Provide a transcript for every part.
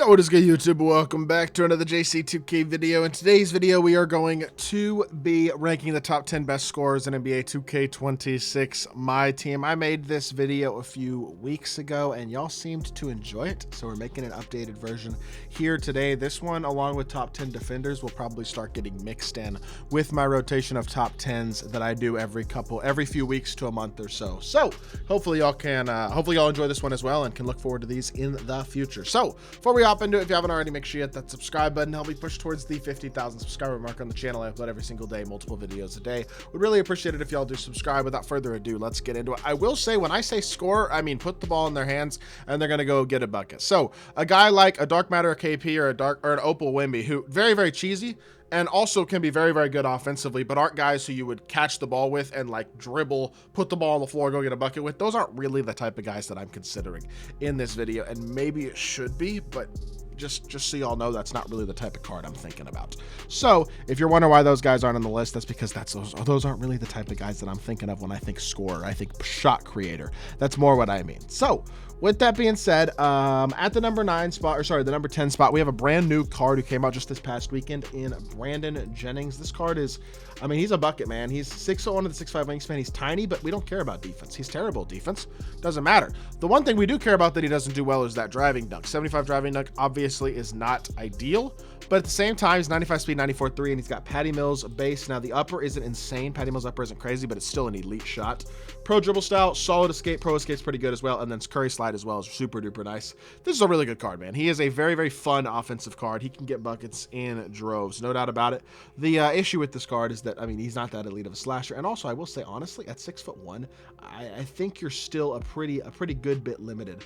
Yo, what is good, YouTube? Welcome back to another JC2K video. In today's video, we are going to be ranking the top 10 best scorers in NBA 2K26 MyTEAM. I made this video a few weeks ago, and y'all seemed to enjoy it, so we're making an updated version here today. This one, along with top 10 defenders, will probably start getting mixed in with my rotation of top 10s that I do every few weeks to a month or so. So hopefully y'all enjoy this one as well and can look forward to these in the future. So before we hop into it, if you haven't already, make sure you hit that subscribe button. Help me push towards the 50,000 subscriber mark on the channel. I upload every single day, multiple videos a day. Would really appreciate it if y'all do subscribe. Without further ado, let's get into it. I will say, when I say score, I mean put the ball in their hands and they're going to go get a bucket. So a guy like a Dark Matter KP or an Opal Wemby, who very, very cheesy, and also can be very, very good offensively, but aren't guys who you would catch the ball with and like dribble, put the ball on the floor, go get a bucket with. Those aren't really the type of guys that I'm considering in this video, and maybe it should be, but just so y'all know, that's not really the type of card I'm thinking about. So if you're wondering why those guys aren't on the list, that's because those aren't really the type of guys that I'm thinking of when I think scorer. I think shot creator. That's more what I mean. So with that being said, at the number 9 spot, or sorry, the number 10 spot, we have a brand new card who came out just this past weekend in Brandon Jennings. This card is, I mean, he's a bucket, man. He's 6'1" with a 6'5" wingspan. He's tiny, but we don't care about defense. He's terrible at defense. Doesn't matter. The one thing we do care about that he doesn't do well is that driving dunk. 75 driving dunk obviously is not ideal, but at the same time, he's 95 speed, 94.3, and he's got Patty Mills base. Now, the upper isn't insane. Patty Mills upper isn't crazy, but it's still an elite shot. Pro dribble style, solid escape. Pro escape's pretty good as well, and then Curry slide as well is super duper nice. This is a really good card, man. He is a very, very fun offensive card. He can get buckets in droves, no doubt about it. The issue with this card is that, I mean, he's not that elite of a slasher, and also I will say honestly, at 6'1", I think you're still a pretty good bit limited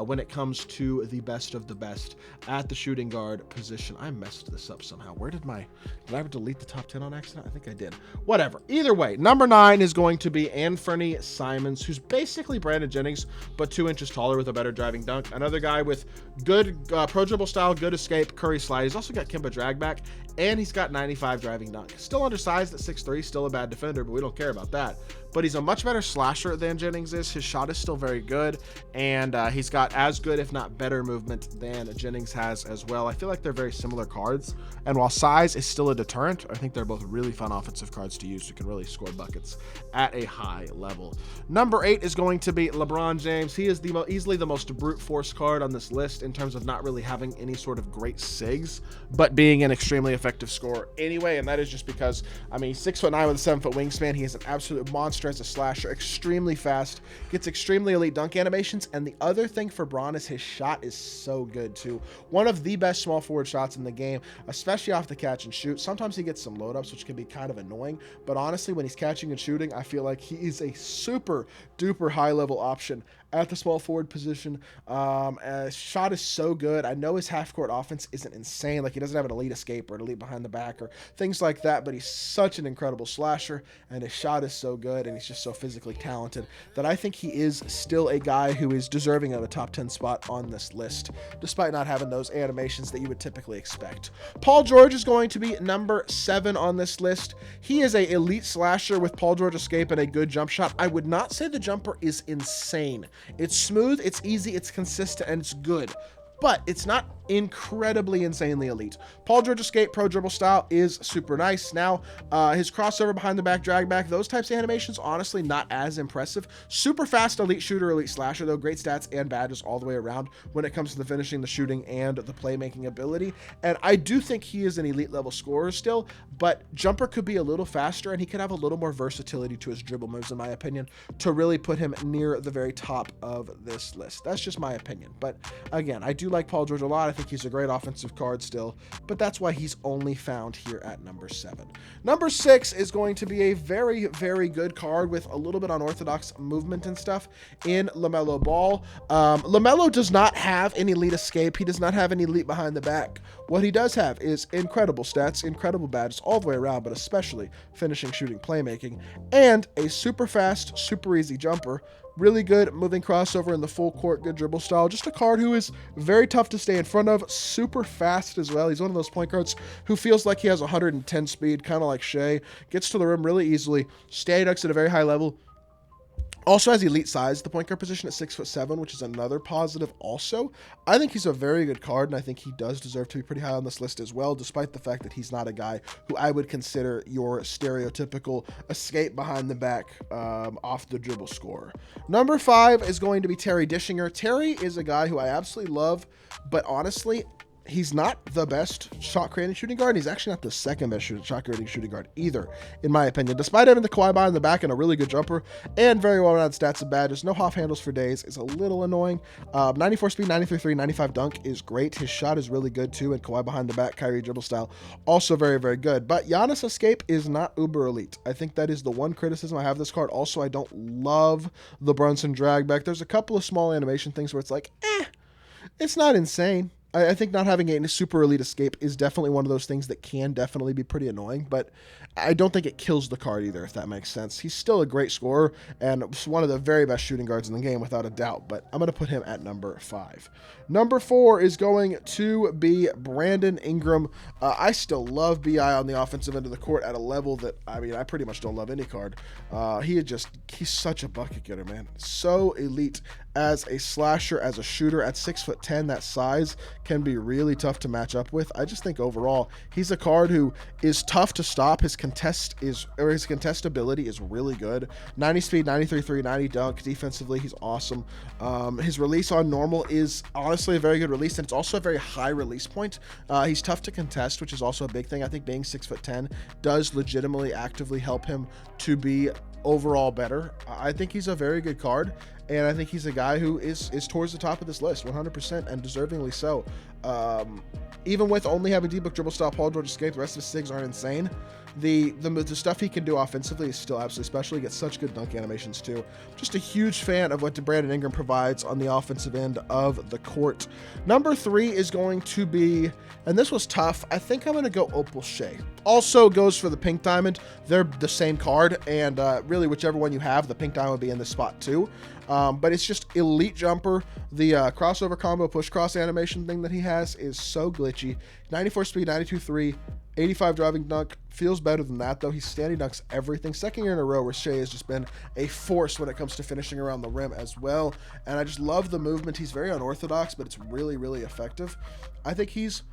when it comes to the best of the best at the shooting guard position. I messed this up somehow. Did I ever delete the top 10 on accident? I think I did. Whatever. Either way, number 9 is going to be Anthony Simons, who's basically Brandon Jennings, but 2 inches taller with a better driving dunk. Another guy with good pro dribble style, good escape, Curry slide. He's also got Kimba drag back, and he's got 95 driving dunk. Still undersized at 6'3", still a bad defender, but we don't care about that. But he's a much better slasher than Jennings is. His shot is still very good, and he's got as good, if not better, movement than Jennings has as well. I feel like they're very similar cards, and while size is still a deterrent, I think they're both really fun offensive cards to use who can really score buckets at a high level. Number 8 is going to be LeBron James. He is easily the most brute force card on this list in terms of not really having any sort of great SIGs, but being an extremely effective scorer anyway, and that is just because, I mean, 6'9" with a 7-foot wingspan. He is an absolute monster as a slasher, extremely fast, gets extremely elite dunk animations, and the other thing for Bron is his shot is so good too. One of the best small forward shots in the game, especially off the catch and shoot. Sometimes he gets some load ups, which can be kind of annoying, but honestly, when he's catching and shooting, I feel like he is a super duper high level option at the small forward position. Shot is so good. I know his half court offense isn't insane, like he doesn't have an elite escape or an elite behind the back or things like that, but he's such an incredible slasher, and his shot is so good, and he's just so physically talented that I think he is still a guy who is deserving of a top 10 spot on this list, despite not having those animations that you would typically expect. Paul George is going to be number 7 on this list. He is a elite slasher with Paul George escape and a good jump shot. I would not say the jumper is insane. It's smooth, it's easy, it's consistent, and it's good, but it's not incredibly insanely elite. Paul George escape pro dribble style is super nice. Now his crossover behind the back, drag back, those types of animations, honestly not as impressive. Super fast elite shooter, elite slasher though, great stats and badges all the way around when it comes to the finishing, the shooting, and the playmaking ability. And I do think he is an elite level scorer still, but jumper could be a little faster, and he could have a little more versatility to his dribble moves, in my opinion, to really put him near the very top of this list. That's just my opinion, but again, I do like Paul George a lot. I think he's a great offensive card still, but that's why he's only found here at number 7. Number 6 is going to be a very, very good card with a little bit unorthodox movement and stuff in LaMelo Ball. LaMelo does not have any elite escape. He does not have any elite behind the back. What he does have is incredible stats, incredible badges all the way around, but especially finishing, shooting, playmaking, and a super fast, super easy jumper. Really good moving crossover in the full court, good dribble style. Just a card who is very tough to stay in front of, super fast as well. He's one of those point guards who feels like he has 110 speed, kind of like Shai. Gets to the rim really easily, stay ducks at a very high level, Also has elite size at the point guard position at 6'7", which is another positive also. I think he's a very good card, and I think he does deserve to be pretty high on this list as well, despite the fact that he's not a guy who I would consider your stereotypical escape behind the back off the dribble scorer. Number 5 is going to be Terry Dischinger. Terry is a guy who I absolutely love, but honestly, he's not the best shot creating shooting guard. He's actually not the second best shot creating shooting guard either, in my opinion. Despite having the Kawhi behind the back and a really good jumper and very well rounded stats and badges, no half handles for days is a little annoying. 94 speed, 93 95 dunk is great. His shot is really good too, and Kawhi behind the back, Kyrie dribble style, also very, very good. But Giannis escape is not uber elite. I think that is the one criticism I have of this card. Also, I don't love the Brunson drag back. There's a couple of small animation things where it's like, it's not insane. I think not having a super elite escape is definitely one of those things that can definitely be pretty annoying, but I don't think it kills the card either, if that makes sense. He's still a great scorer and one of the very best shooting guards in the game without a doubt, but I'm going to put him at number 5. Number 4 is going to be Brandon Ingram. I still love BI on the offensive end of the court at a level that, I mean, I pretty much don't love any card. He's such a bucket getter, man. So elite as a slasher, as a shooter at 6'10", that size can be really tough to match up with. I just think overall he's a card who is tough to stop. His contestability is really good. 90 speed, 93 3, 90 dunk. Defensively, he's awesome. His release on normal is honestly a very good release, and it's also a very high release point. He's tough to contest, which is also a big thing. I think being 6'10" does legitimately actively help him to be overall better. I think he's a very good card, and I think he's a guy who is towards the top of this list 100%, and deservingly so. Even with only having D-Book, dribble stop, Paul George escape, the rest of his SIGs aren't insane. The stuff he can do offensively is still absolutely special. He gets such good dunk animations too. Just a huge fan of what Brandon Ingram provides on the offensive end of the court. Number 3 is going to be, and this was tough, I think I'm going to go Opal Shai. Also goes for the pink diamond. They're the same card, and really whichever one you have, the pink diamond would be in this spot too. But it's just elite jumper. The crossover combo push cross animation thing that he has is so glitchy. 94 speed, 92 3, 85 driving dunk. Feels better than that, though. He's standing dunks everything. Second year in a row where Shai has just been a force when it comes to finishing around the rim as well. And I just love the movement. He's very unorthodox, but it's really, really effective. I think he's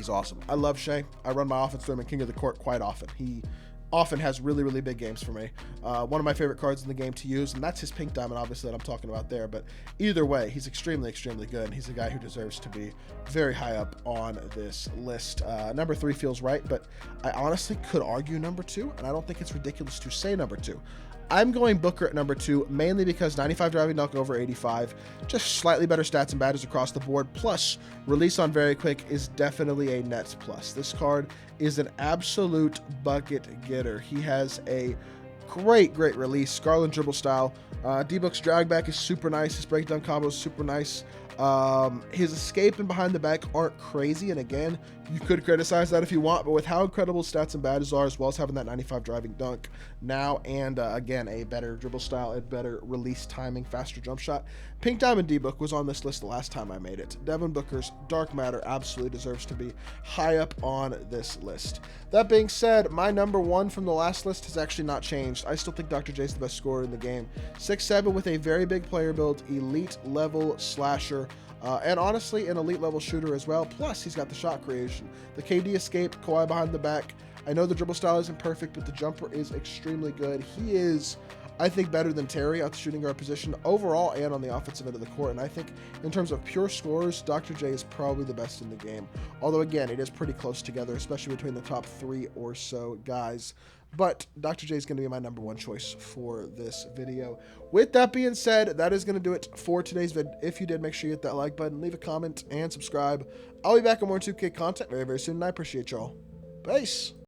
awesome. I love Shai. I run my offense through him in King of the Court quite often. He often has really, really big games for me. One of my favorite cards in the game to use, and that's his pink diamond, obviously, that I'm talking about there. But either way, he's extremely, extremely good, and he's a guy who deserves to be very high up on this list. Number 3 feels right, but I honestly could argue number 2, and I don't think it's ridiculous to say number 2. I'm going Booker at number 2, mainly because 95 driving dunk over 85, just slightly better stats and badges across the board, plus release on very quick is definitely a net plus. This card is an absolute bucket getter. He has a great release, Garland dribble style. D-Book's drag back is super nice. His breakdown combo is super nice. His escape and behind the back aren't crazy, and again, you could criticize that if you want, but with how incredible stats and badges are, as well as having that 95 driving dunk now, and again, a better dribble style, a better release timing, faster jump shot, Pink Diamond D-Book was on this list the last time I made it. Devin Booker's Dark Matter absolutely deserves to be high up on this list. That being said, my number 1 from the last list has actually not changed. I still think Dr. J is the best scorer in the game. 6'7" with a very big player build, elite level slasher, and honestly, an elite level shooter as well. Plus, he's got the shot creation, the KD escape, Kawhi behind the back. I know the dribble style isn't perfect, but the jumper is extremely good. He is, I think, better than Terry at the shooting guard position overall and on the offensive end of the court. And I think in terms of pure scorers, Dr. J is probably the best in the game. Although, again, it is pretty close together, especially between the top 3 or so guys. But Dr. J is going to be my number 1 choice for this video. With that being said, that is going to do it for today's vid. If you did, make sure you hit that like button, leave a comment, and subscribe. I'll be back on more 2K content very, very soon, and I appreciate y'all. Peace.